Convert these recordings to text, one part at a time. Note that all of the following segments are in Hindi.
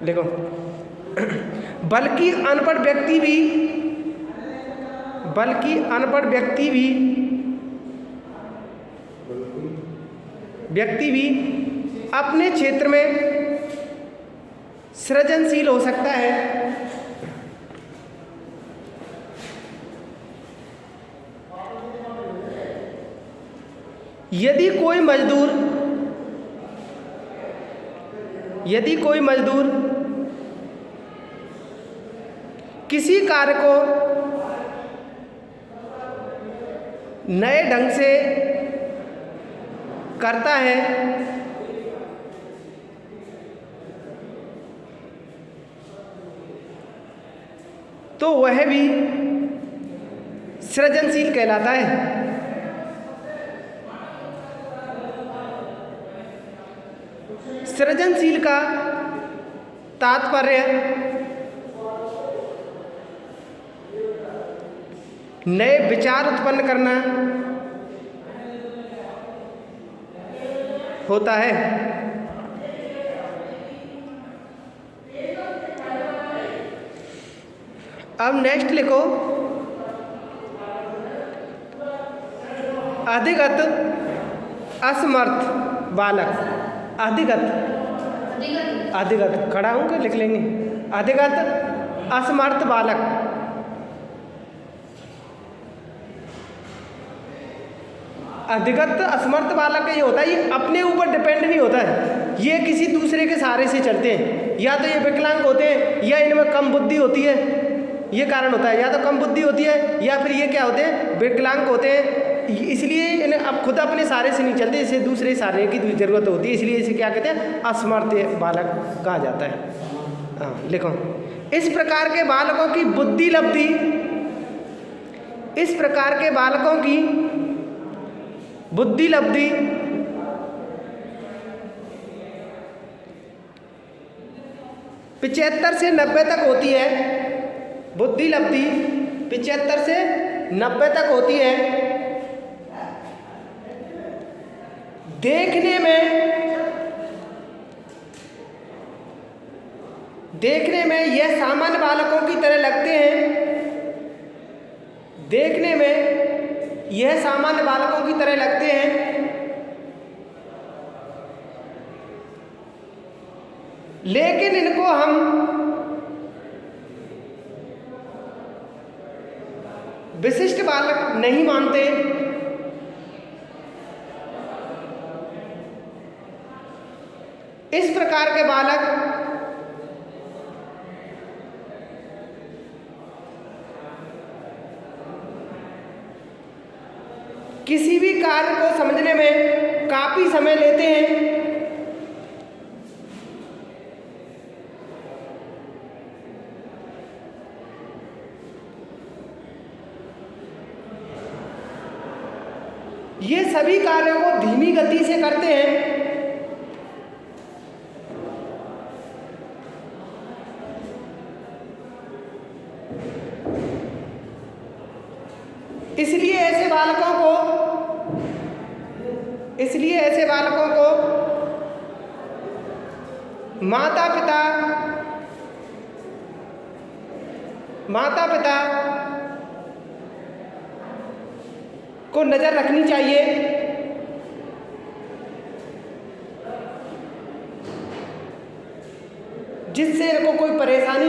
देखो, बल्कि अनपढ़ व्यक्ति भी अपने क्षेत्र में सृजनशील हो सकता है। यदि कोई मजदूर किसी कार्य को नए ढंग से करता है तो वह भी सृजनशील कहलाता है। सृजनशील का तात्पर्य नए विचार उत्पन्न करना होता है। अब नेक्स्ट लिखो, अधिगत असमर्थ बालक। अधिगत खड़ा हूं क्या, लिख लेंगे। अधिगत असमर्थ बालक। अधिगत असमर्थ बालक ये होता है, ये अपने ऊपर डिपेंड नहीं होता है, ये किसी दूसरे के सहारे से चलते हैं। या तो ये विकलांग होते हैं, या इनमें कम बुद्धि होती है, ये कारण होता है। या तो कम बुद्धि होती है, या फिर ये क्या होते हैं, विकलांग होते हैं। इसलिए इन्हें अब खुद अपने सहारे से नहीं चलते, इसे दूसरे सहारे की ज़रूरत होती है, इसलिए इसे क्या कहते हैं, असमर्थ बालक कहा जाता है। हाँ लिखो, इस प्रकार के बालकों की बुद्धि लब्धि, इस प्रकार के बालकों की बुद्धि लब्धि पिचहत्तर से 90 तक होती है। बुद्धि लब्धि 75 से 90 तक होती है। देखने में यह सामान्य बालकों की तरह लगते हैं। देखने में यह सामान्य बालकों की तरह लगते हैं, लेकिन इनको हम विशिष्ट बालक नहीं मानते। इस प्रकार के बालक किसी भी कार्य को समझने में काफी समय लेते हैं। ये सभी कार्यों को धीमी गति से करते हैं। इसलिए ऐसे बालकों को माता पिता को नजर रखनी चाहिए। जिससे इनको कोई परेशानी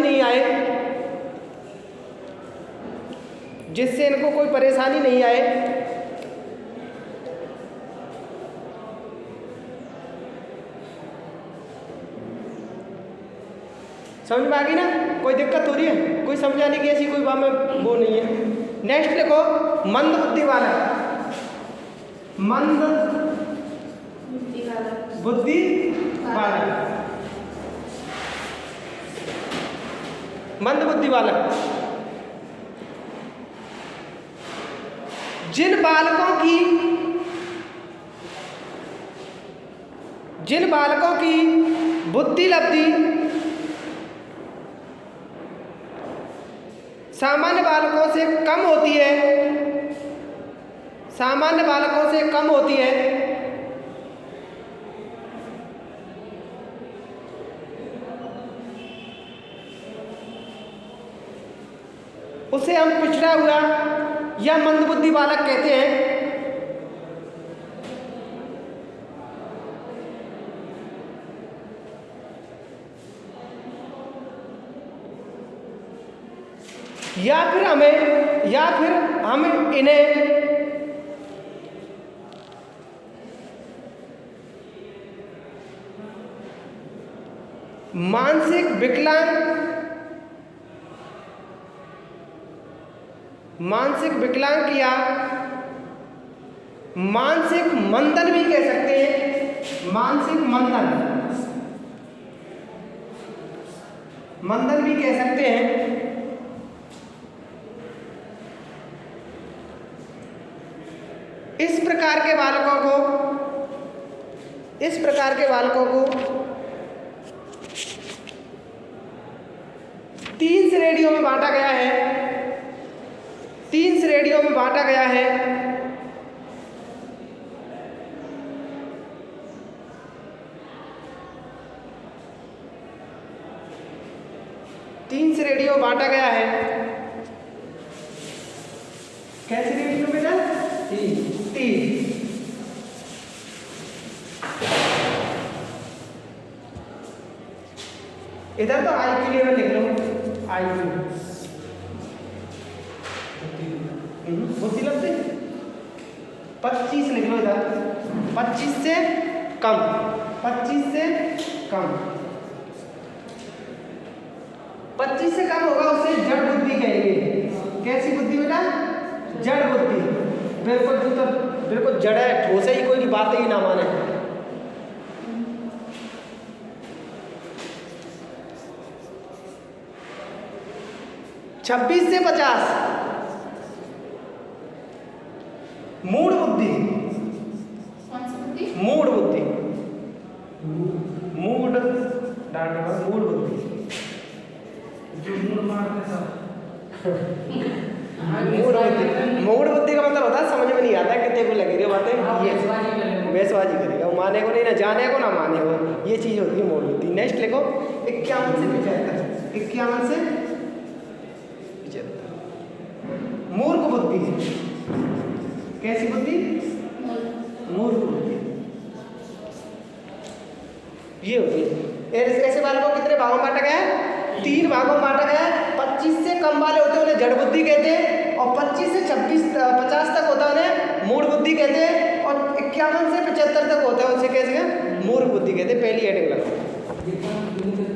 नहीं आए, समझ में आ गई ना? कोई दिक्कत हो रही है? कोई समझाने की ऐसी कोई बात में वो नहीं है। नेक्स्ट लिखो, मंद बुद्धि वाला। मंद बुद्धि वाला जिन बालकों की बुद्धि लब्धि सामान्य बालकों से कम होती है, उसे हम पिछड़ा हुआ या मंदबुद्धि बालक कहते हैं। या फिर हम इन्हें मानसिक विकलांग या मानसिक मंदन भी कह सकते हैं। मानसिक मंदन भी कह सकते हैं। इस प्रकार के बालकों को 3 श्रेणियों में बांटा गया है। 3 श्रेणियों में बांटा गया है। 3 श्रेणियों में बांटा गया है। कैसी श्रेणियों में? 3। इधर तो आई क्यू लेवल लिख लो। आई बुद्धि लगते 25 लिख लो इधर। 25 से कम। 25 से कम होगा उसे जड़ बुद्धि कहेंगे। कैसी बुद्धि बेटा? जड़ बुद्धि। बिल्कुल जड़ है, ठोस है, कोई की बात ही ना माने। 26 से 50 मूड बुद्धि। मूड बुद्धि। मूड बुद्धि का मतलब होता है समझ में नहीं आता कितने को लगे रही बातें। ये बेसबाजी करेगा, वो माने को नहीं, ना जाने को ना माने को, ये चीज होती है मूड बुद्धि। नेक्स्ट लिखो 51 से 75। 51 से 75 मूर्ख बुद्धि। कैसी बुद्धि? मूर्ख बुद्धि ये होती है। ऐसे बालकों को कितने भागों में बांटा गया है? 3 भागों में बांटा गया है। 25 से कम वाले होते हैं उन्हें जड़ बुद्धि कहते हैं, और 25 से 50 तक होता है उन्हें मूड बुद्धि कहते हैं, और 51 से 75 तक होता है उनसे कैसे मूर्ख बुद्धि कहते हैं। पहली हेडिंग लगाओ।